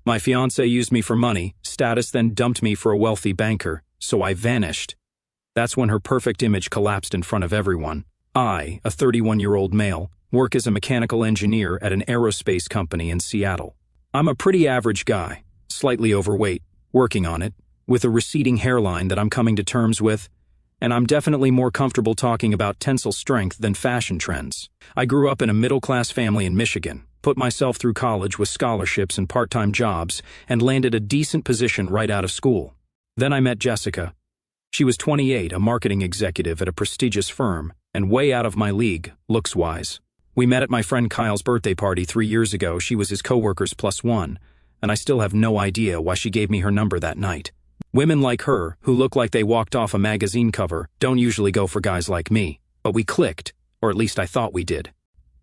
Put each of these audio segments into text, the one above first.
My fiancée used me for money, status, then dumped me for a wealthy banker, so I vanished. That's when her perfect image collapsed in front of everyone. I, a 31-year-old male, work as a mechanical engineer at an aerospace company in Seattle. I'm a pretty average guy, slightly overweight, working on it, with a receding hairline that I'm coming to terms with, and I'm definitely more comfortable talking about tensile strength than fashion trends. I grew up in a middle-class family in Michigan, put myself through college with scholarships and part-time jobs, and landed a decent position right out of school. Then I met Jessica. She was 28, a marketing executive at a prestigious firm, and way out of my league, looks-wise. We met at my friend Kyle's birthday party 3 years ago. She was his coworker's +1, and I still have no idea why she gave me her number that night. Women like her, who look like they walked off a magazine cover, don't usually go for guys like me, but we clicked, or at least I thought we did.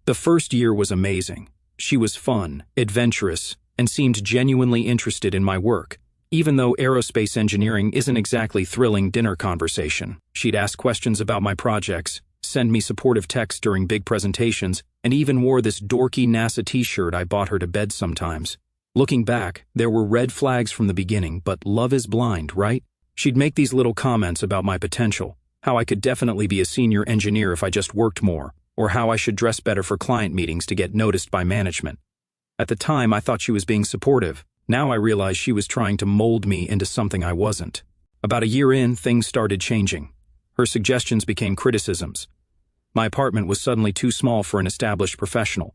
The first year was amazing. She was fun, adventurous, and seemed genuinely interested in my work. Even though aerospace engineering isn't exactly thrilling dinner conversation, she'd ask questions about my projects, send me supportive texts during big presentations, and even wore this dorky NASA t-shirt I bought her to bed sometimes. Looking back, there were red flags from the beginning, but love is blind, right? She'd make these little comments about my potential, how I could definitely be a senior engineer if I just worked more, or how I should dress better for client meetings to get noticed by management. At the time, I thought she was being supportive. Now I realize she was trying to mold me into something I wasn't. About a year in, things started changing. Her suggestions became criticisms. My apartment was suddenly too small for an established professional.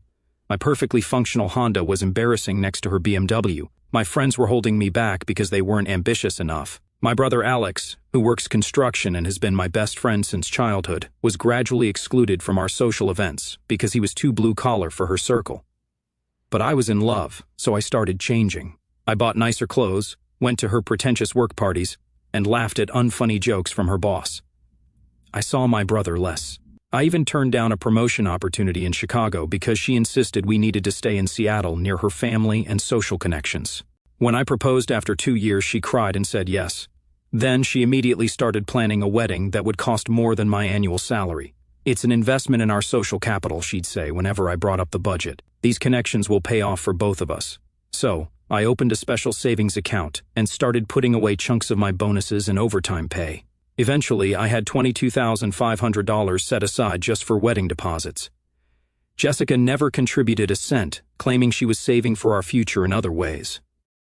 My perfectly functional Honda was embarrassing next to her BMW. My friends were holding me back because they weren't ambitious enough. My brother Alex, who works construction and has been my best friend since childhood, was gradually excluded from our social events because he was too blue-collar for her circle. But I was in love, so I started changing. I bought nicer clothes, went to her pretentious work parties, and laughed at unfunny jokes from her boss. I saw my brother less. I even turned down a promotion opportunity in Chicago because she insisted we needed to stay in Seattle near her family and social connections. When I proposed after 2 years, she cried and said yes. Then she immediately started planning a wedding that would cost more than my annual salary. It's an investment in our social capital, she'd say whenever I brought up the budget. These connections will pay off for both of us. So, I opened a special savings account and started putting away chunks of my bonuses and overtime pay. Eventually, I had $22,500 set aside just for wedding deposits. Jessica never contributed a cent, claiming she was saving for our future in other ways.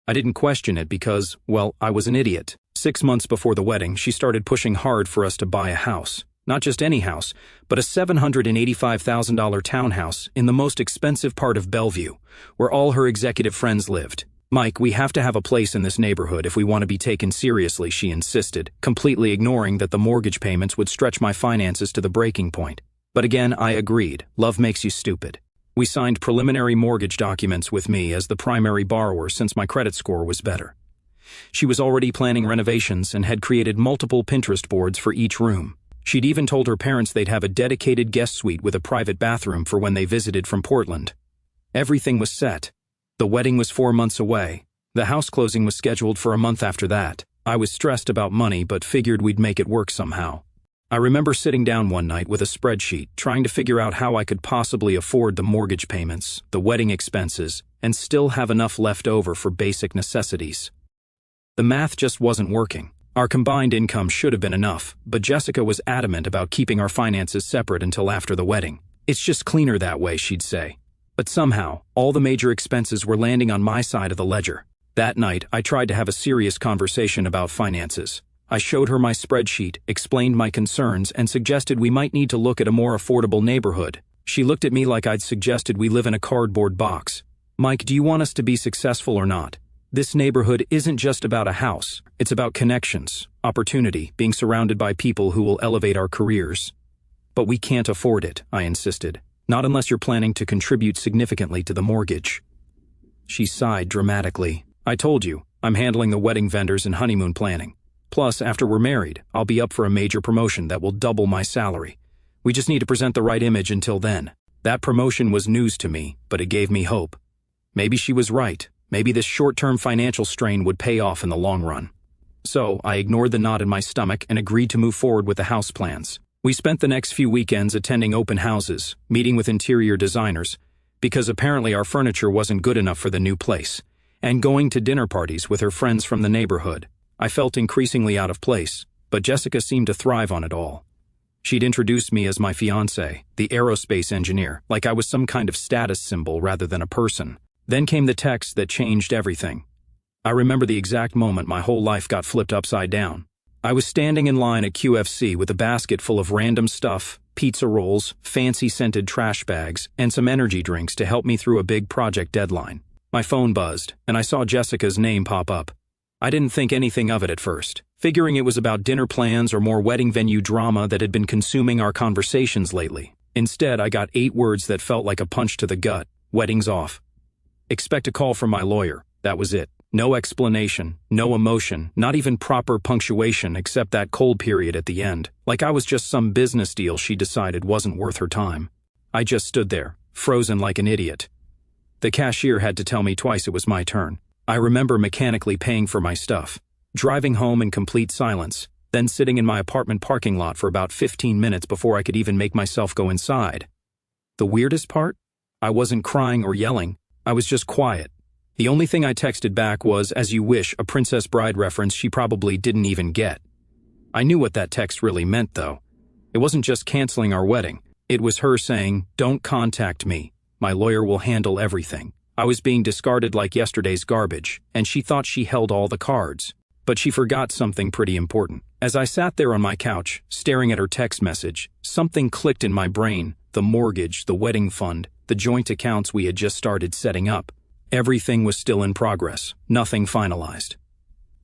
I didn't question it because, well, I was an idiot. 6 months before the wedding, she started pushing hard for us to buy a house. Not just any house, but a $785,000 townhouse in the most expensive part of Bellevue, where all her executive friends lived. Mike, we have to have a place in this neighborhood if we want to be taken seriously, she insisted, completely ignoring that the mortgage payments would stretch my finances to the breaking point. But again, I agreed. Love makes you stupid. We signed preliminary mortgage documents with me as the primary borrower since my credit score was better. She was already planning renovations and had created multiple Pinterest boards for each room. She'd even told her parents they'd have a dedicated guest suite with a private bathroom for when they visited from Portland. Everything was set. The wedding was 4 months away. The house closing was scheduled for a month after that. I was stressed about money but figured we'd make it work somehow. I remember sitting down one night with a spreadsheet, trying to figure out how I could possibly afford the mortgage payments, the wedding expenses, and still have enough left over for basic necessities. The math just wasn't working. Our combined income should have been enough, but Jessica was adamant about keeping our finances separate until after the wedding. It's just cleaner that way, she'd say. But somehow, all the major expenses were landing on my side of the ledger. That night, I tried to have a serious conversation about finances. I showed her my spreadsheet, explained my concerns, and suggested we might need to look at a more affordable neighborhood. She looked at me like I'd suggested we live in a cardboard box. Mike, do you want us to be successful or not? This neighborhood isn't just about a house. It's about connections, opportunity, being surrounded by people who will elevate our careers. But we can't afford it, I insisted. Not unless you're planning to contribute significantly to the mortgage. She sighed dramatically. I told you, I'm handling the wedding vendors and honeymoon planning. Plus, after we're married, I'll be up for a major promotion that will double my salary. We just need to present the right image until then. That promotion was news to me, but it gave me hope. Maybe she was right. Maybe this short-term financial strain would pay off in the long run. So, I ignored the knot in my stomach and agreed to move forward with the house plans. We spent the next few weekends attending open houses, meeting with interior designers, because apparently our furniture wasn't good enough for the new place. and going to dinner parties with her friends from the neighborhood. I felt increasingly out of place, but Jessica seemed to thrive on it all. She'd introduced me as my fiancé, the aerospace engineer, like I was some kind of status symbol rather than a person. Then came the text that changed everything. I remember the exact moment my whole life got flipped upside down. I was standing in line at QFC with a basket full of random stuff, pizza rolls, fancy scented trash bags, and some energy drinks to help me through a big project deadline. My phone buzzed, and I saw Jessica's name pop up. I didn't think anything of it at first, figuring it was about dinner plans or more wedding venue drama that had been consuming our conversations lately. Instead, I got 8 words that felt like a punch to the gut. Wedding's off. Expect a call from my lawyer. That was it. No explanation, no emotion, not even proper punctuation except that cold period at the end, like I was just some business deal she decided wasn't worth her time. I just stood there, frozen like an idiot. The cashier had to tell me twice it was my turn. I remember mechanically paying for my stuff, driving home in complete silence, then sitting in my apartment parking lot for about 15 minutes before I could even make myself go inside. The weirdest part? I wasn't crying or yelling. I was just quiet. The only thing I texted back was, "As you wish," a Princess Bride reference she probably didn't even get. I knew what that text really meant, though. It wasn't just canceling our wedding. It was her saying, "Don't contact me. My lawyer will handle everything." I was being discarded like yesterday's garbage, and she thought she held all the cards. But she forgot something pretty important. As I sat there on my couch, staring at her text message, something clicked in my brain. The mortgage, the wedding fund, the joint accounts we had just started setting up. Everything was still in progress, nothing finalized.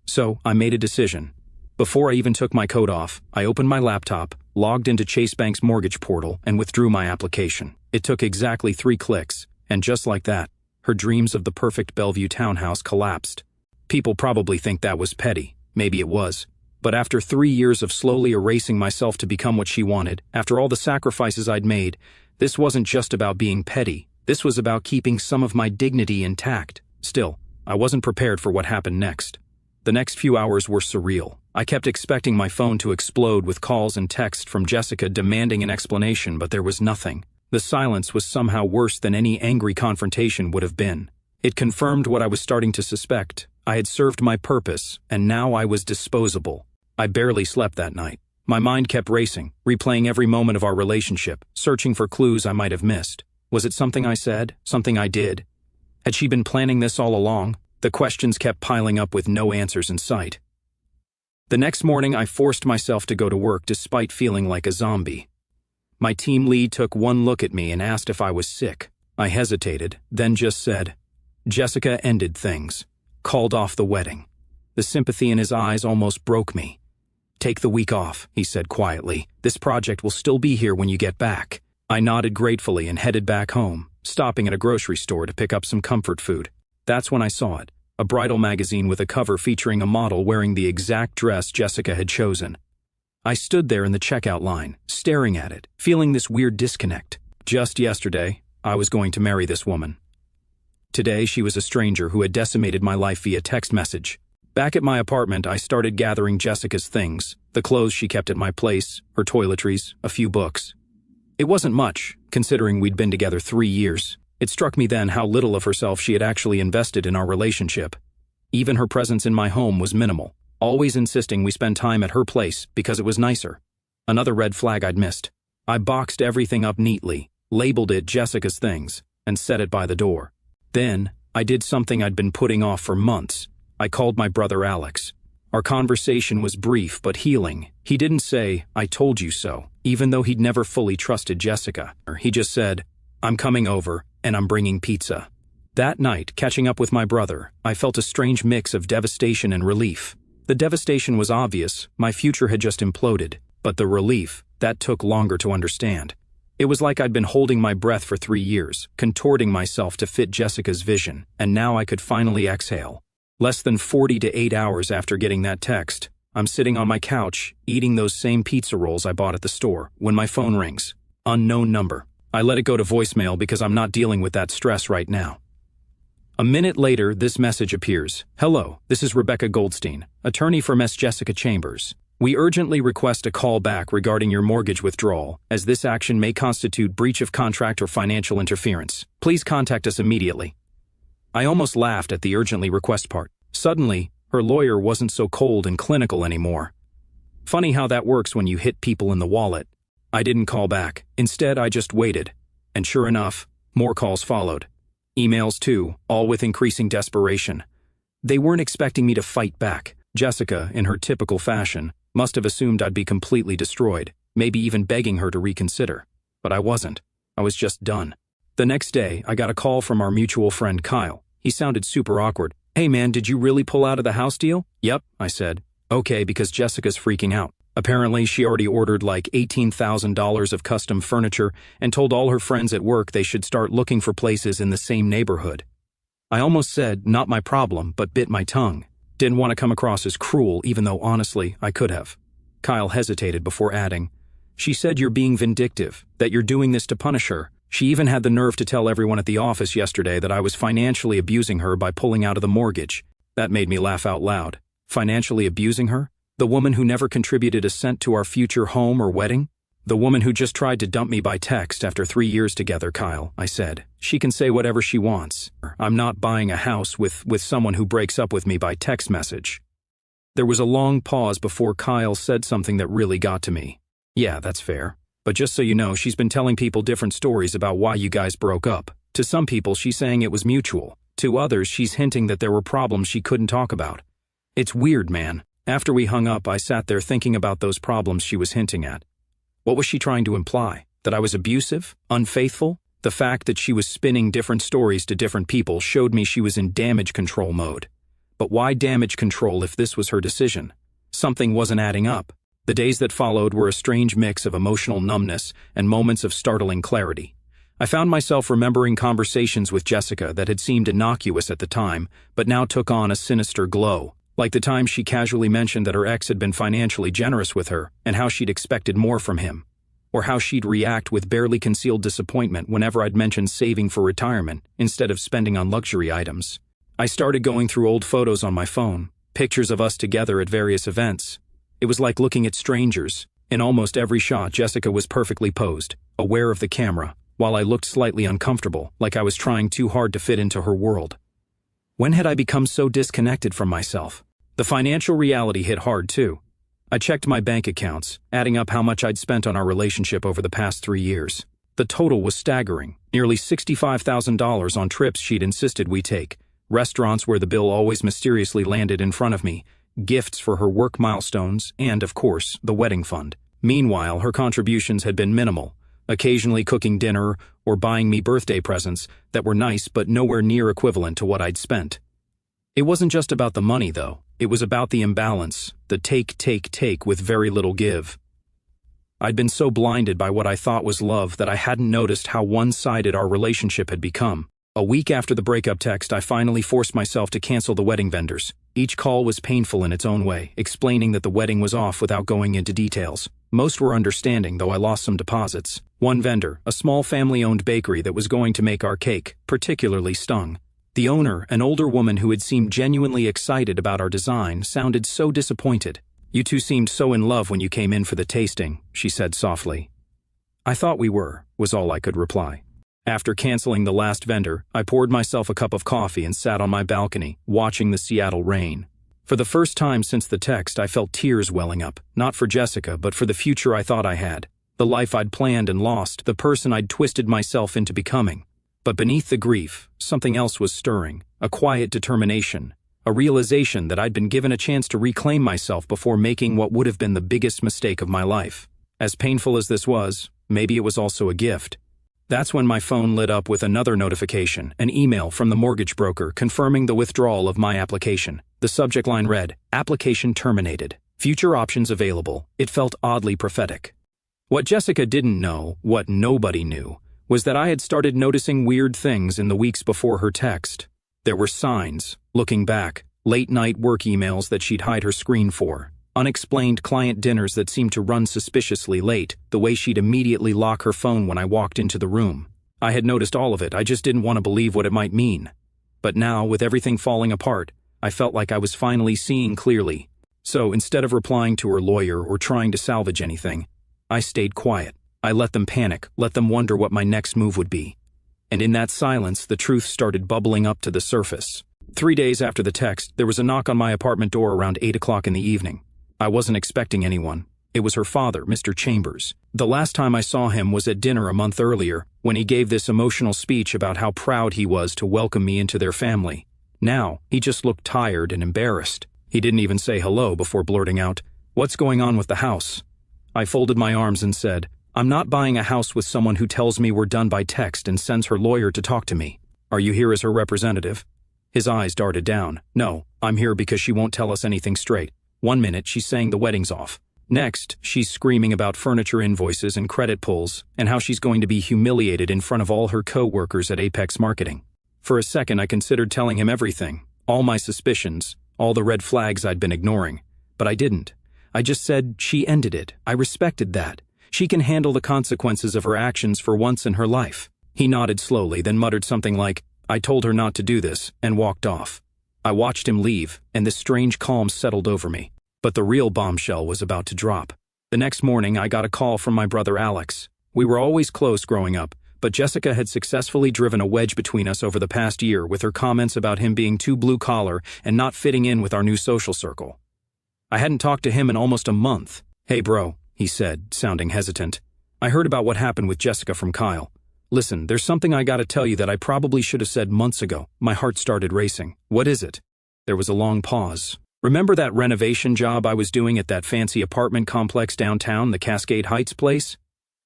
So, I made a decision. Before I even took my coat off, I opened my laptop, logged into Chase Bank's mortgage portal, and withdrew my application. It took exactly 3 clicks, and just like that, her dreams of the perfect Bellevue townhouse collapsed. People probably think that was petty. Maybe it was. But after 3 years of slowly erasing myself to become what she wanted, after all the sacrifices I'd made, this wasn't just about being petty. This was about keeping some of my dignity intact. Still, I wasn't prepared for what happened next. The next few hours were surreal. I kept expecting my phone to explode with calls and texts from Jessica demanding an explanation, but there was nothing. The silence was somehow worse than any angry confrontation would have been. It confirmed what I was starting to suspect. I had served my purpose, and now I was disposable. I barely slept that night. My mind kept racing, replaying every moment of our relationship, searching for clues I might have missed. Was it something I said? Something I did? Had she been planning this all along? The questions kept piling up with no answers in sight. The next morning, I forced myself to go to work despite feeling like a zombie. My team lead took one look at me and asked if I was sick. I hesitated, then just said, "Jessica ended things. Called off the wedding." The sympathy in his eyes almost broke me. "Take the week off," he said quietly. "This project will still be here when you get back." I nodded gratefully and headed back home, stopping at a grocery store to pick up some comfort food. That's when I saw it, a bridal magazine with a cover featuring a model wearing the exact dress Jessica had chosen. I stood there in the checkout line, staring at it, feeling this weird disconnect. Just yesterday, I was going to marry this woman. Today, she was a stranger who had decimated my life via text message. Back at my apartment, I started gathering Jessica's things, the clothes she kept at my place, her toiletries, a few books. It wasn't much, considering we'd been together 3 years. It struck me then how little of herself she had actually invested in our relationship. Even her presence in my home was minimal, always insisting we spend time at her place because it was nicer. Another red flag I'd missed. I boxed everything up neatly, labeled it Jessica's things, and set it by the door. Then, I did something I'd been putting off for months. I called my brother Alex. Our conversation was brief but healing. He didn't say, "I told you so," even though he'd never fully trusted Jessica. He just said, "I'm coming over, and I'm bringing pizza." That night, catching up with my brother, I felt a strange mix of devastation and relief. The devastation was obvious, my future had just imploded, but the relief, that took longer to understand. It was like I'd been holding my breath for 3 years, contorting myself to fit Jessica's vision, and now I could finally exhale. Less than 48 hours after getting that text, I'm sitting on my couch, eating those same pizza rolls I bought at the store, when my phone rings. Unknown number. I let it go to voicemail because I'm not dealing with that stress right now. A minute later, this message appears. "Hello, this is Rebecca Goldstein, attorney for Miss Jessica Chambers. We urgently request a call back regarding your mortgage withdrawal, as this action may constitute breach of contract or financial interference. Please contact us immediately." I almost laughed at the urgently request part. Suddenly, her lawyer wasn't so cold and clinical anymore. Funny how that works when you hit people in the wallet. I didn't call back. Instead, I just waited. And sure enough, more calls followed. Emails too, all with increasing desperation. They weren't expecting me to fight back. Jessica, in her typical fashion, must have assumed I'd be completely destroyed, maybe even begging her to reconsider. But I wasn't. I was just done. The next day, I got a call from our mutual friend Kyle. He sounded super awkward. "Hey man, did you really pull out of the house deal?" "Yep," I said. "Okay, because Jessica's freaking out. Apparently, she already ordered like $18,000 of custom furniture and told all her friends at work they should start looking for places in the same neighborhood." I almost said, "Not my problem," but bit my tongue. Didn't want to come across as cruel, even though honestly, I could have. Kyle hesitated before adding, "She said you're being vindictive, that you're doing this to punish her. She even had the nerve to tell everyone at the office yesterday that I was financially abusing her by pulling out of the mortgage." That made me laugh out loud. Financially abusing her? The woman who never contributed a cent to our future home or wedding? "The woman who just tried to dump me by text after 3 years together, Kyle," I said. "She can say whatever she wants. I'm not buying a house with someone who breaks up with me by text message." There was a long pause before Kyle said something that really got to me. "Yeah, that's fair. But just so you know, she's been telling people different stories about why you guys broke up. To some people, she's saying it was mutual. To others, she's hinting that there were problems she couldn't talk about. It's weird, man." After we hung up, I sat there thinking about those problems she was hinting at. What was she trying to imply? That I was abusive? Unfaithful? The fact that she was spinning different stories to different people showed me she was in damage control mode. But why damage control if this was her decision? Something wasn't adding up. The days that followed were a strange mix of emotional numbness and moments of startling clarity. I found myself remembering conversations with Jessica that had seemed innocuous at the time, but now took on a sinister glow. Like the time she casually mentioned that her ex had been financially generous with her and how she'd expected more from him. Or how she'd react with barely concealed disappointment whenever I'd mentioned saving for retirement instead of spending on luxury items. I started going through old photos on my phone, pictures of us together at various events. It was like looking at strangers. In almost every shot, Jessica was perfectly posed, aware of the camera, while I looked slightly uncomfortable, like I was trying too hard to fit into her world. When had I become so disconnected from myself? The financial reality hit hard too. I checked my bank accounts, adding up how much I'd spent on our relationship over the past 3 years. The total was staggering, nearly $65,000 on trips she'd insisted we take, restaurants where the bill always mysteriously landed in front of me, gifts for her work milestones, and, of course, the wedding fund. Meanwhile, her contributions had been minimal, occasionally cooking dinner or buying me birthday presents that were nice but nowhere near equivalent to what I'd spent. It wasn't just about the money, though. It was about the imbalance, the take with very little give. I'd been so blinded by what I thought was love that I hadn't noticed how one-sided our relationship had become. A week after the breakup text, I finally forced myself to cancel the wedding vendors. Each call was painful in its own way, explaining that the wedding was off without going into details. Most were understanding, though I lost some deposits. One vendor, a small family-owned bakery that was going to make our cake, particularly stung. The owner, an older woman who had seemed genuinely excited about our design, sounded so disappointed. "You two seemed so in love when you came in for the tasting," she said softly. "I thought we were," was all I could reply. After canceling the last vendor, I poured myself a cup of coffee and sat on my balcony, watching the Seattle rain. For the first time since the text, I felt tears welling up, not for Jessica, but for the future I thought I had, the life I'd planned and lost, the person I'd twisted myself into becoming. But beneath the grief, something else was stirring, a quiet determination, a realization that I'd been given a chance to reclaim myself before making what would have been the biggest mistake of my life. As painful as this was, maybe it was also a gift. That's when my phone lit up with another notification, an email from the mortgage broker confirming the withdrawal of my application. The subject line read, "Application terminated. Future options available." It felt oddly prophetic. What Jessica didn't know, what nobody knew, was that I had started noticing weird things in the weeks before her text. There were signs, looking back, late-night work emails that she'd hide her screen for, unexplained client dinners that seemed to run suspiciously late, the way she'd immediately lock her phone when I walked into the room. I had noticed all of it, I just didn't want to believe what it might mean. But now, with everything falling apart, I felt like I was finally seeing clearly. So instead of replying to her lawyer or trying to salvage anything, I stayed quiet. I let them panic, let them wonder what my next move would be. And in that silence, the truth started bubbling up to the surface. 3 days after the text, there was a knock on my apartment door around 8 o'clock in the evening. I wasn't expecting anyone. It was her father, Mr. Chambers. The last time I saw him was at dinner a month earlier, when he gave this emotional speech about how proud he was to welcome me into their family. Now, he just looked tired and embarrassed. He didn't even say hello before blurting out, "What's going on with the house?" I folded my arms and said, "I'm not buying a house with someone who tells me we're done by text and sends her lawyer to talk to me. Are you here as her representative?" His eyes darted down. "No, I'm here because she won't tell us anything straight. 1 minute, she's saying the wedding's off. Next, she's screaming about furniture invoices and credit pulls and how she's going to be humiliated in front of all her co-workers at Apex Marketing." For a second, I considered telling him everything, all my suspicions, all the red flags I'd been ignoring. But I didn't. I just said she ended it. I respected that. She can handle the consequences of her actions for once in her life. He nodded slowly, then muttered something like, "I told her not to do this," and walked off. I watched him leave, and this strange calm settled over me. But the real bombshell was about to drop. The next morning, I got a call from my brother Alex. We were always close growing up, but Jessica had successfully driven a wedge between us over the past year with her comments about him being too blue-collar and not fitting in with our new social circle. I hadn't talked to him in almost a month. "Hey bro," he said, sounding hesitant. "I heard about what happened with Jessica from Kyle. Listen, there's something I gotta tell you that I probably should have said months ago." My heart started racing. "What is it?" There was a long pause. "Remember that renovation job I was doing at that fancy apartment complex downtown, the Cascade Heights place?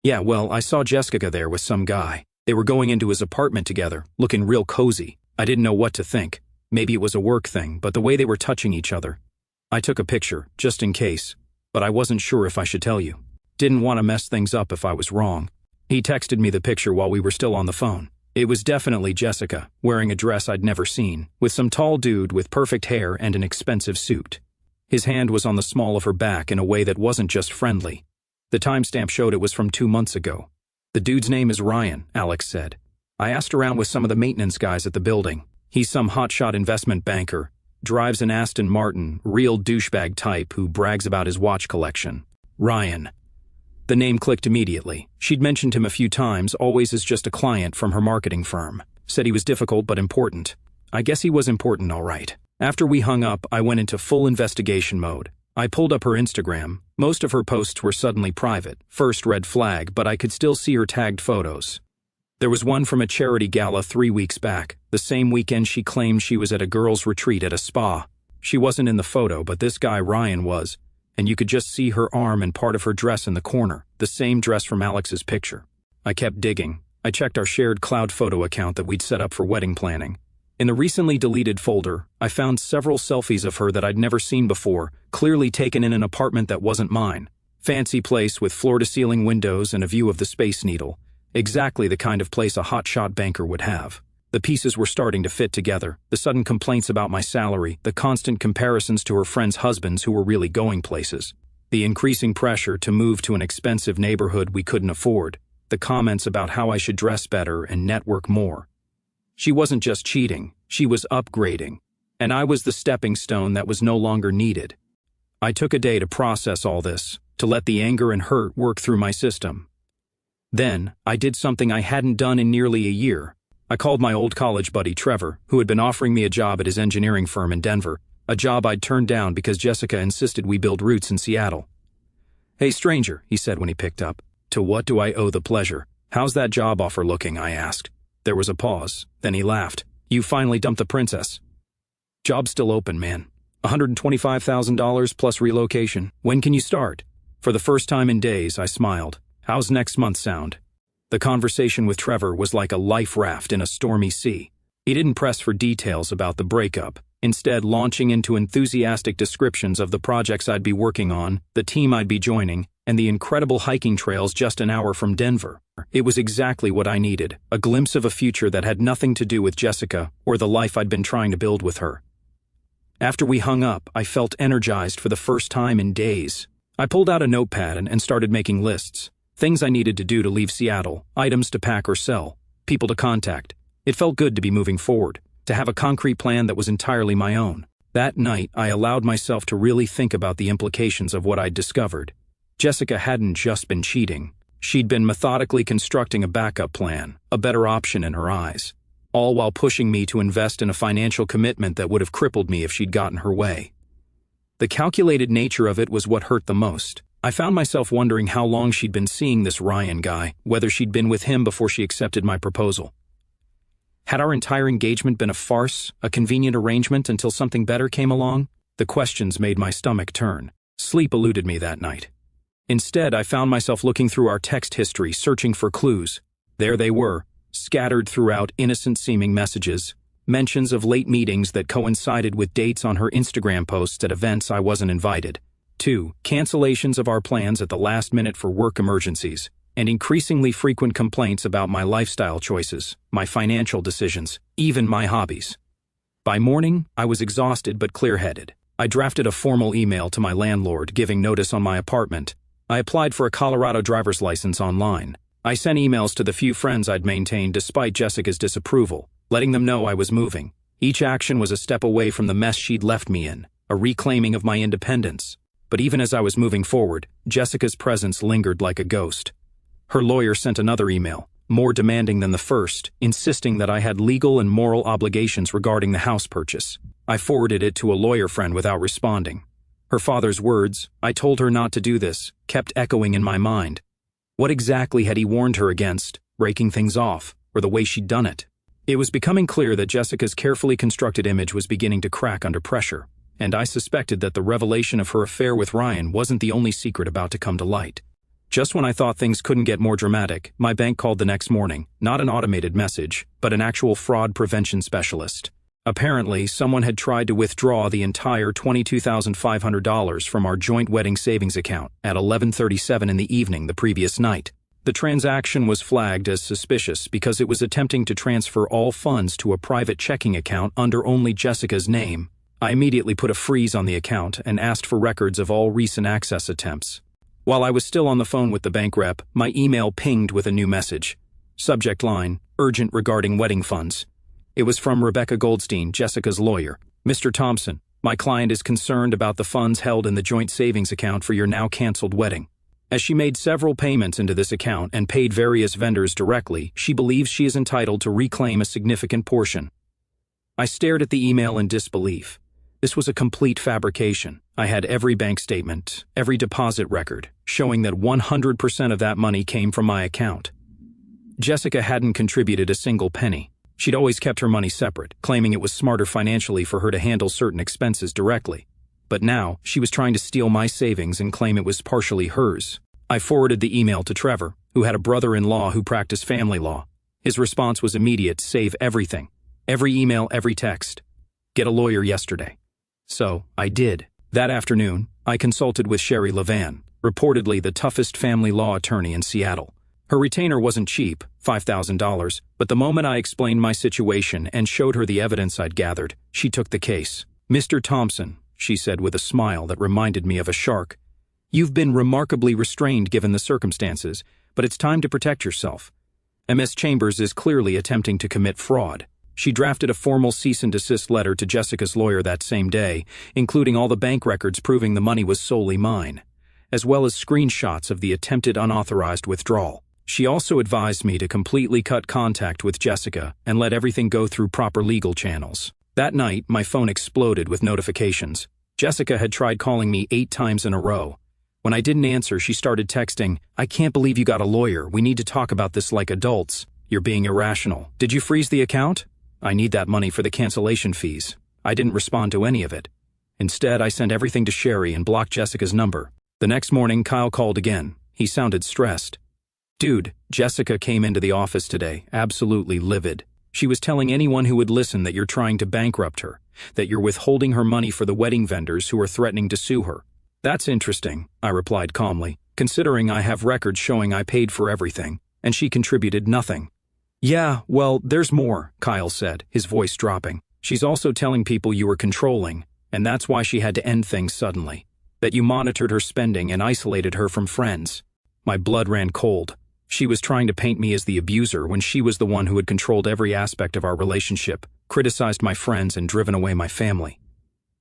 Yeah, well, I saw Jessica there with some guy. They were going into his apartment together, looking real cozy. I didn't know what to think. Maybe it was a work thing, but the way they were touching each other. I took a picture, just in case, but I wasn't sure if I should tell you. Didn't want to mess things up if I was wrong." He texted me the picture while we were still on the phone. It was definitely Jessica, wearing a dress I'd never seen, with some tall dude with perfect hair and an expensive suit. His hand was on the small of her back in a way that wasn't just friendly. The timestamp showed it was from 2 months ago. "The dude's name is Ryan," Alex said. "I asked around with some of the maintenance guys at the building. He's some hotshot investment banker, drives an Aston Martin, real douchebag type who brags about his watch collection. Ryan." The name clicked immediately. She'd mentioned him a few times, always as just a client from her marketing firm. Said he was difficult but important. I guess he was important, all right. After we hung up, I went into full investigation mode. I pulled up her Instagram. Most of her posts were suddenly private. First red flag, but I could still see her tagged photos. There was one from a charity gala 3 weeks back, the same weekend she claimed she was at a girls' retreat at a spa. She wasn't in the photo, but this guy Ryan was, and you could just see her arm and part of her dress in the corner, the same dress from Alex's picture. I kept digging. I checked our shared cloud photo account that we'd set up for wedding planning. In the recently deleted folder, I found several selfies of her that I'd never seen before, clearly taken in an apartment that wasn't mine. Fancy place with floor-to-ceiling windows and a view of the Space Needle. Exactly the kind of place a hotshot banker would have. The pieces were starting to fit together. The sudden complaints about my salary, the constant comparisons to her friends' husbands who were really going places, the increasing pressure to move to an expensive neighborhood we couldn't afford, the comments about how I should dress better and network more. She wasn't just cheating, she was upgrading, and I was the stepping stone that was no longer needed. I took a day to process all this, to let the anger and hurt work through my system. Then, I did something I hadn't done in nearly a year. I called my old college buddy Trevor, who had been offering me a job at his engineering firm in Denver, a job I'd turned down because Jessica insisted we build roots in Seattle. "Hey stranger," he said when he picked up. "To what do I owe the pleasure? How's that job offer looking?" I asked. There was a pause, then he laughed. "You finally dumped the princess." "Job's still open, man. $125,000 plus relocation. When can you start?" For the first time in days, I smiled. "How's next month sound?" The conversation with Trevor was like a life raft in a stormy sea. He didn't press for details about the breakup, instead launching into enthusiastic descriptions of the projects I'd be working on, the team I'd be joining, and the incredible hiking trails just an hour from Denver. It was exactly what I needed, a glimpse of a future that had nothing to do with Jessica or the life I'd been trying to build with her. After we hung up, I felt energized for the first time in days. I pulled out a notepad and started making lists. Things I needed to do to leave Seattle, items to pack or sell, people to contact. It felt good to be moving forward, to have a concrete plan that was entirely my own. That night, I allowed myself to really think about the implications of what I'd discovered. Jessica hadn't just been cheating. She'd been methodically constructing a backup plan, a better option in her eyes, all while pushing me to invest in a financial commitment that would have crippled me if she'd gotten her way. The calculated nature of it was what hurt the most. I found myself wondering how long she'd been seeing this Ryan guy, whether she'd been with him before she accepted my proposal. Had our entire engagement been a farce, a convenient arrangement until something better came along? The questions made my stomach turn. Sleep eluded me that night. Instead, I found myself looking through our text history, searching for clues. There they were, scattered throughout innocent-seeming messages, mentions of late meetings that coincided with dates on her Instagram posts at events I wasn't invited. 2. Cancellations of our plans at the last minute for work emergencies, and increasingly frequent complaints about my lifestyle choices, my financial decisions, even my hobbies. By morning, I was exhausted but clear-headed. I drafted a formal email to my landlord giving notice on my apartment. I applied for a Colorado driver's license online. I sent emails to the few friends I'd maintained despite Jessica's disapproval, letting them know I was moving. Each action was a step away from the mess she'd left me in, a reclaiming of my independence. But even as I was moving forward, Jessica's presence lingered like a ghost. Her lawyer sent another email, more demanding than the first, insisting that I had legal and moral obligations regarding the house purchase. I forwarded it to a lawyer friend without responding. Her father's words, "I told her not to do this," kept echoing in my mind. What exactly had he warned her against, breaking things off, or the way she'd done it? It was becoming clear that Jessica's carefully constructed image was beginning to crack under pressure, and I suspected that the revelation of her affair with Ryan wasn't the only secret about to come to light. Just when I thought things couldn't get more dramatic, my bank called the next morning, not an automated message, but an actual fraud prevention specialist. Apparently, someone had tried to withdraw the entire $22,500 from our joint wedding savings account at 11:37 in the evening the previous night. The transaction was flagged as suspicious because it was attempting to transfer all funds to a private checking account under only Jessica's name. I immediately put a freeze on the account and asked for records of all recent access attempts. While I was still on the phone with the bank rep, my email pinged with a new message. Subject line, urgent regarding wedding funds. It was from Rebecca Goldstein, Jessica's lawyer. "Mr. Thompson, my client is concerned about the funds held in the joint savings account for your now canceled wedding. As she made several payments into this account and paid various vendors directly, she believes she is entitled to reclaim a significant portion." I stared at the email in disbelief. This was a complete fabrication. I had every bank statement, every deposit record, showing that 100% of that money came from my account. Jessica hadn't contributed a single penny. She'd always kept her money separate, claiming it was smarter financially for her to handle certain expenses directly. But now, she was trying to steal my savings and claim it was partially hers. I forwarded the email to Trevor, who had a brother-in-law who practiced family law. His response was immediate: "Save everything. Every email, every text. Get a lawyer yesterday." So, I did. That afternoon, I consulted with Sherry Levan, reportedly the toughest family law attorney in Seattle. Her retainer wasn't cheap, $5,000, but the moment I explained my situation and showed her the evidence I'd gathered, she took the case. "Mr. Thompson," she said with a smile that reminded me of a shark, "you've been remarkably restrained given the circumstances, but it's time to protect yourself. Ms. Chambers is clearly attempting to commit fraud." She drafted a formal cease and desist letter to Jessica's lawyer that same day, including all the bank records proving the money was solely mine, as well as screenshots of the attempted unauthorized withdrawal. She also advised me to completely cut contact with Jessica and let everything go through proper legal channels. That night, my phone exploded with notifications. Jessica had tried calling me 8 times in a row. When I didn't answer, she started texting, "I can't believe you got a lawyer. We need to talk about this like adults. You're being irrational. Did you freeze the account? I need that money for the cancellation fees." I didn't respond to any of it. Instead, I sent everything to Sherry and blocked Jessica's number. The next morning, Kyle called again. He sounded stressed. "Dude, Jessica came into the office today, absolutely livid. She was telling anyone who would listen that you're trying to bankrupt her, that you're withholding her money for the wedding vendors who are threatening to sue her." "That's interesting," I replied calmly, "considering I have records showing I paid for everything, and she contributed nothing." "Yeah, well, there's more," Kyle said, his voice dropping. "She's also telling people you were controlling, and that's why she had to end things suddenly. That you monitored her spending and isolated her from friends." My blood ran cold. She was trying to paint me as the abuser when she was the one who had controlled every aspect of our relationship, criticized my friends, and driven away my family.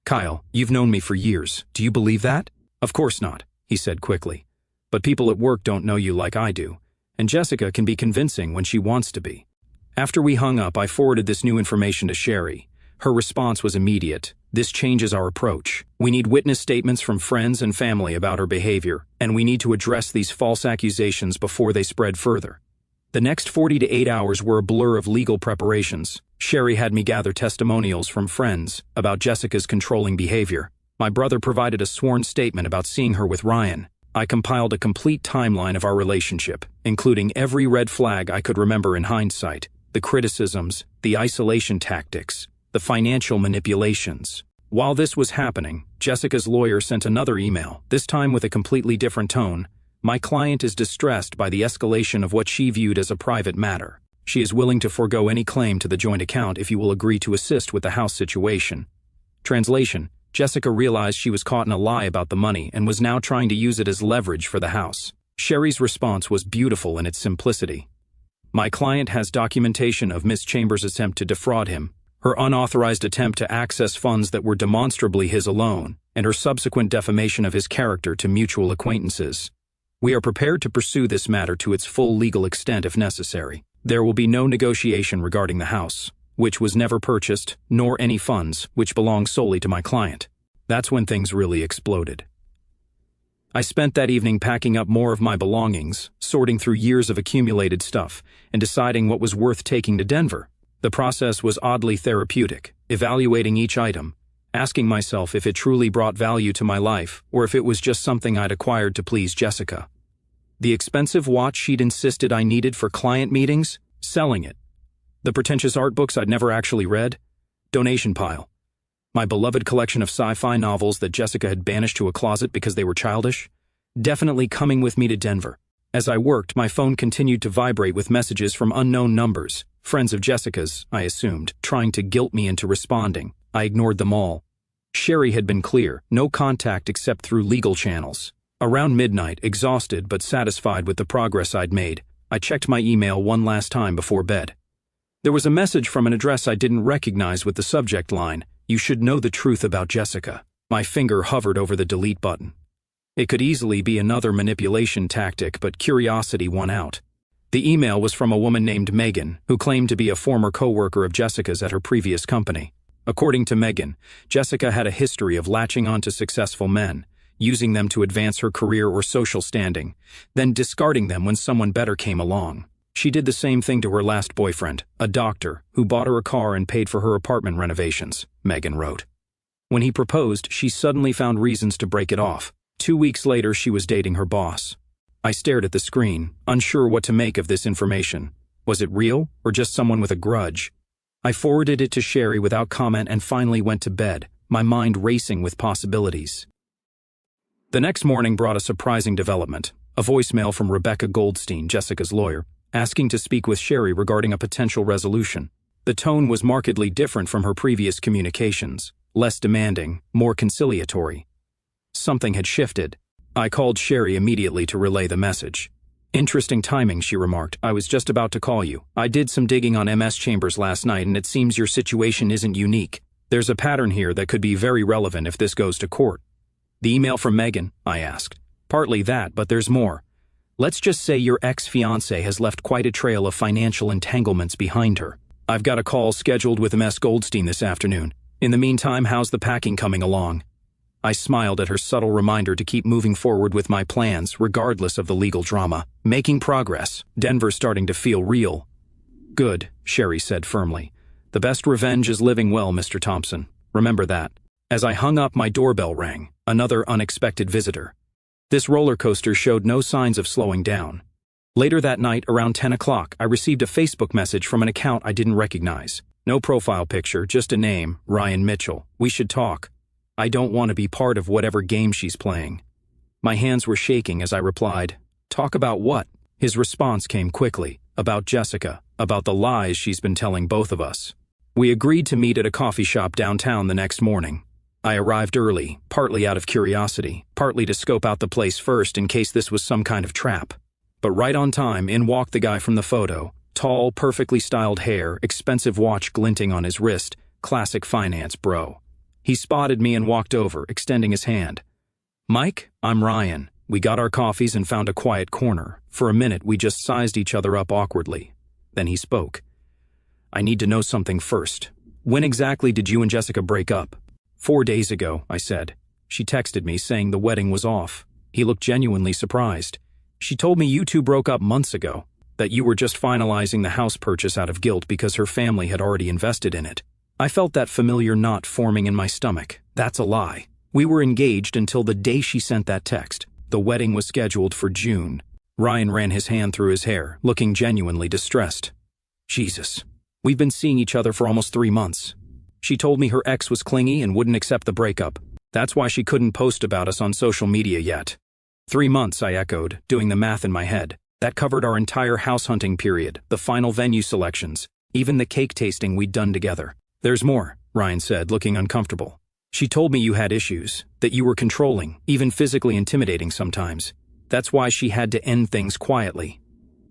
"Kyle, you've known me for years. Do you believe that?" "Of course not," he said quickly. But people at work don't know you like I do, and Jessica can be convincing when she wants to be. After we hung up, I forwarded this new information to Sherry. Her response was immediate. This changes our approach. We need witness statements from friends and family about her behavior, and we need to address these false accusations before they spread further. The next 48 hours were a blur of legal preparations. Sherry had me gather testimonials from friends about Jessica's controlling behavior. My brother provided a sworn statement about seeing her with Ryan. I compiled a complete timeline of our relationship, including every red flag I could remember in hindsight, the criticisms, the isolation tactics, the financial manipulations. While this was happening, Jessica's lawyer sent another email, this time with a completely different tone. My client is distressed by the escalation of what she viewed as a private matter. She is willing to forego any claim to the joint account if you will agree to assist with the house situation. Translation: Jessica realized she was caught in a lie about the money and was now trying to use it as leverage for the house. Sherry's response was beautiful in its simplicity. My client has documentation of Miss Chambers' attempt to defraud him, her unauthorized attempt to access funds that were demonstrably his alone, and her subsequent defamation of his character to mutual acquaintances. We are prepared to pursue this matter to its full legal extent if necessary. There will be no negotiation regarding the house, which was never purchased, nor any funds, which belong solely to my client. That's when things really exploded. I spent that evening packing up more of my belongings, sorting through years of accumulated stuff, and deciding what was worth taking to Denver. The process was oddly therapeutic, evaluating each item, asking myself if it truly brought value to my life or if it was just something I'd acquired to please Jessica. The expensive watch she'd insisted I needed for client meetings, selling it. The pretentious art books I'd never actually read, donation pile. My beloved collection of sci-fi novels that Jessica had banished to a closet because they were childish, definitely coming with me to Denver. As I worked, my phone continued to vibrate with messages from unknown numbers, friends of Jessica's, I assumed, trying to guilt me into responding. I ignored them all. Sherry had been clear, no contact except through legal channels. Around midnight, exhausted but satisfied with the progress I'd made, I checked my email one last time before bed. There was a message from an address I didn't recognize with the subject line, "You should know the truth about Jessica." My finger hovered over the delete button. It could easily be another manipulation tactic, but curiosity won out. The email was from a woman named Megan, who claimed to be a former co-worker of Jessica's at her previous company. According to Megan, Jessica had a history of latching onto successful men, using them to advance her career or social standing, then discarding them when someone better came along. She did the same thing to her last boyfriend, a doctor, who bought her a car and paid for her apartment renovations, Megan wrote. When he proposed, she suddenly found reasons to break it off. 2 weeks later, she was dating her boss. I stared at the screen, unsure what to make of this information. Was it real, or just someone with a grudge? I forwarded it to Sherry without comment and finally went to bed, my mind racing with possibilities. The next morning brought a surprising development, a voicemail from Rebecca Goldstein, Jessica's lawyer, asking to speak with Sherry regarding a potential resolution. The tone was markedly different from her previous communications, less demanding, more conciliatory. Something had shifted. I called Sherry immediately to relay the message. "Interesting timing," she remarked. "I was just about to call you. I did some digging on MS Chambers last night and it seems your situation isn't unique. There's a pattern here that could be very relevant if this goes to court." "The email from Megan?" I asked. "Partly that, but there's more. Let's just say your ex-fiancée has left quite a trail of financial entanglements behind her. I've got a call scheduled with Ms. Goldstein this afternoon. In the meantime, how's the packing coming along?" I smiled at her subtle reminder to keep moving forward with my plans, regardless of the legal drama. Making progress. Denver's starting to feel real. "Good," Sherry said firmly. "The best revenge is living well, Mr. Thompson. Remember that." As I hung up, my doorbell rang, another unexpected visitor. This roller coaster showed no signs of slowing down. Later that night, around 10 o'clock, I received a Facebook message from an account I didn't recognize. No profile picture, just a name, Ryan Mitchell. "We should talk. I don't want to be part of whatever game she's playing." My hands were shaking as I replied, "Talk about what?" His response came quickly, "About Jessica, about the lies she's been telling both of us." We agreed to meet at a coffee shop downtown the next morning. I arrived early, partly out of curiosity, partly to scope out the place first in case this was some kind of trap. But right on time, in walked the guy from the photo, tall, perfectly styled hair, expensive watch glinting on his wrist, classic finance bro. He spotted me and walked over, extending his hand. "Mike, I'm Ryan. We got our coffees and found a quiet corner. For a minute, we just sized each other up awkwardly. Then he spoke. I need to know something first. When exactly did you and Jessica break up? 4 days ago, I said. She texted me saying the wedding was off. He looked genuinely surprised. She told me you two broke up months ago, that you were just finalizing the house purchase out of guilt because her family had already invested in it. I felt that familiar knot forming in my stomach. That's a lie. We were engaged until the day she sent that text. The wedding was scheduled for June. Ryan ran his hand through his hair, looking genuinely distressed. Jesus. We've been seeing each other for almost 3 months. She told me her ex was clingy and wouldn't accept the breakup. That's why she couldn't post about us on social media yet. 3 months, I echoed, doing the math in my head. That covered our entire house hunting period, the final venue selections, even the cake tasting we'd done together. There's more, Ryan said, looking uncomfortable. She told me you had issues, that you were controlling, even physically intimidating sometimes. That's why she had to end things quietly.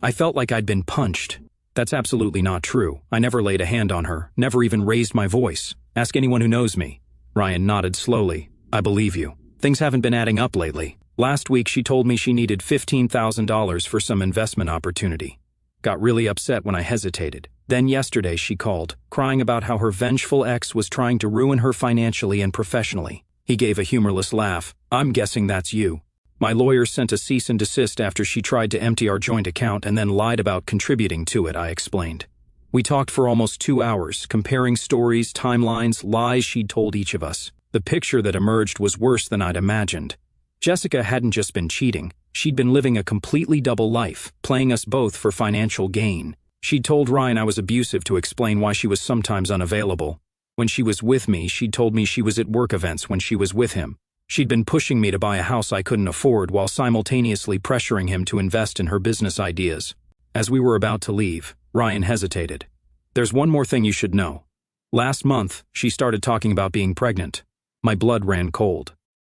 I felt like I'd been punched. That's absolutely not true. I never laid a hand on her, never even raised my voice. Ask anyone who knows me. Ryan nodded slowly. I believe you. Things haven't been adding up lately. Last week she told me she needed $15,000 for some investment opportunity. Got really upset when I hesitated. Then yesterday she called, crying about how her vengeful ex was trying to ruin her financially and professionally. He gave a humorless laugh. I'm guessing that's you. My lawyer sent a cease and desist after she tried to empty our joint account and then lied about contributing to it, I explained. We talked for almost 2 hours, comparing stories, timelines, lies she'd told each of us. The picture that emerged was worse than I'd imagined. Jessica hadn't just been cheating. She'd been living a completely double life, playing us both for financial gain. She'd told Ryan I was abusive to explain why she was sometimes unavailable. When she was with me, she'd told me she was at work events when she was with him. She'd been pushing me to buy a house I couldn't afford while simultaneously pressuring him to invest in her business ideas. As we were about to leave, Ryan hesitated. There's one more thing you should know. Last month, she started talking about being pregnant. My blood ran cold.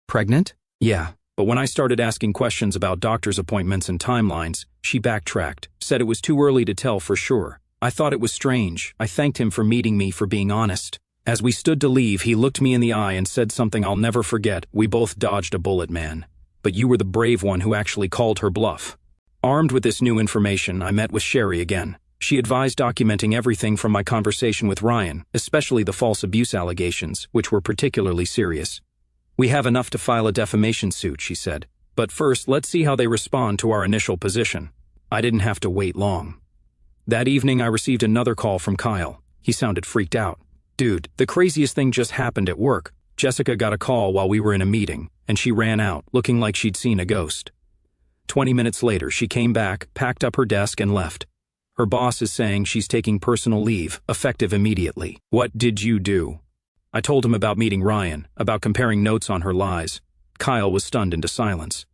Pregnant? Yeah, but when I started asking questions about doctor's appointments and timelines, she backtracked, said it was too early to tell for sure. I thought it was strange. I thanked him for meeting me, for being honest. As we stood to leave, he looked me in the eye and said something I'll never forget. We both dodged a bullet, man. But you were the brave one who actually called her bluff. Armed with this new information, I met with Sherry again. She advised documenting everything from my conversation with Ryan, especially the false abuse allegations, which were particularly serious. We have enough to file a defamation suit, she said. But first, let's see how they respond to our initial position. I didn't have to wait long. That evening, I received another call from Kyle. He sounded freaked out. Dude, the craziest thing just happened at work. Jessica got a call while we were in a meeting, and she ran out, looking like she'd seen a ghost. 20 minutes later, she came back, packed up her desk, and left. Her boss is saying she's taking personal leave, effective immediately. What did you do? I told him about meeting Ryan, about comparing notes on her lies. Kyle was stunned into silence.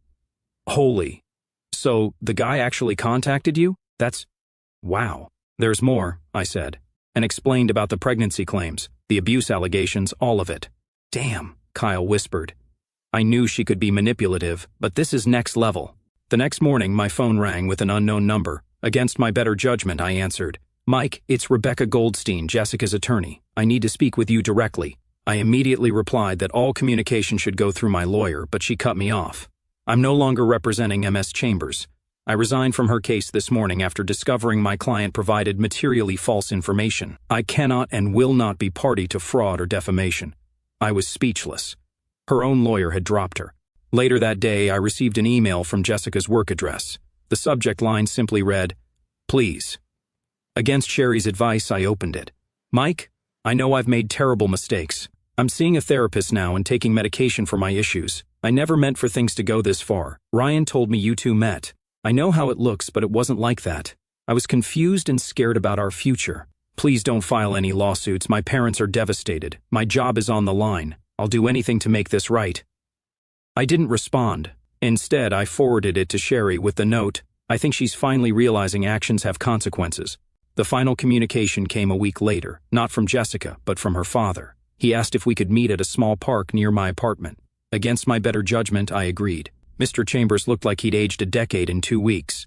Holy. So, the guy actually contacted you? That's... Wow. There's more, I said, and explained about the pregnancy claims, the abuse allegations, all of it. Damn, Kyle whispered. I knew she could be manipulative, but this is next level. The next morning, my phone rang with an unknown number. Against my better judgment, I answered. Mike, it's Rebecca Goldstein, Jessica's attorney. I need to speak with you directly. I immediately replied that all communication should go through my lawyer, but she cut me off. I'm no longer representing MS Chambers. I resigned from her case this morning after discovering my client provided materially false information. I cannot and will not be party to fraud or defamation. I was speechless. Her own lawyer had dropped her. Later that day, I received an email from Jessica's work address. The subject line simply read, "Please." Against Sherry's advice, I opened it. Mike, I know I've made terrible mistakes. I'm seeing a therapist now and taking medication for my issues. I never meant for things to go this far. Ryan told me you two met. I know how it looks, but it wasn't like that. I was confused and scared about our future. Please don't file any lawsuits. My parents are devastated. My job is on the line. I'll do anything to make this right. I didn't respond. Instead, I forwarded it to Sherry with the note, I think she's finally realizing actions have consequences. The final communication came a week later, not from Jessica, but from her father. He asked if we could meet at a small park near my apartment. Against my better judgment, I agreed. Mr. Chambers looked like he'd aged a decade in 2 weeks.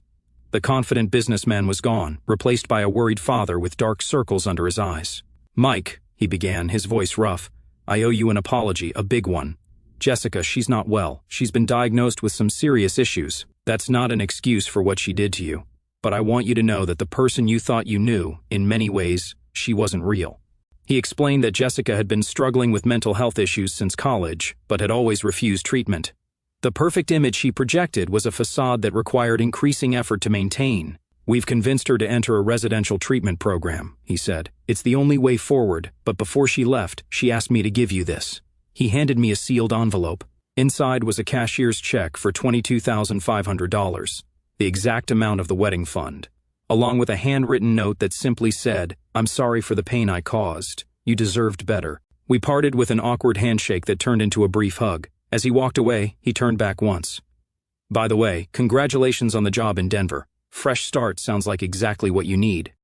The confident businessman was gone, replaced by a worried father with dark circles under his eyes. Mike, he began, his voice rough, I owe you an apology, a big one. Jessica, she's not well. She's been diagnosed with some serious issues. That's not an excuse for what she did to you. But I want you to know that the person you thought you knew, in many ways, she wasn't real. He explained that Jessica had been struggling with mental health issues since college, but had always refused treatment. The perfect image she projected was a facade that required increasing effort to maintain. We've convinced her to enter a residential treatment program, he said. It's the only way forward, but before she left, she asked me to give you this. He handed me a sealed envelope. Inside was a cashier's check for $22,500, the exact amount of the wedding fund, along with a handwritten note that simply said, "I'm sorry for the pain I caused. You deserved better." We parted with an awkward handshake that turned into a brief hug. As he walked away, he turned back once. "By the way, congratulations on the job in Denver. Fresh start sounds like exactly what you need."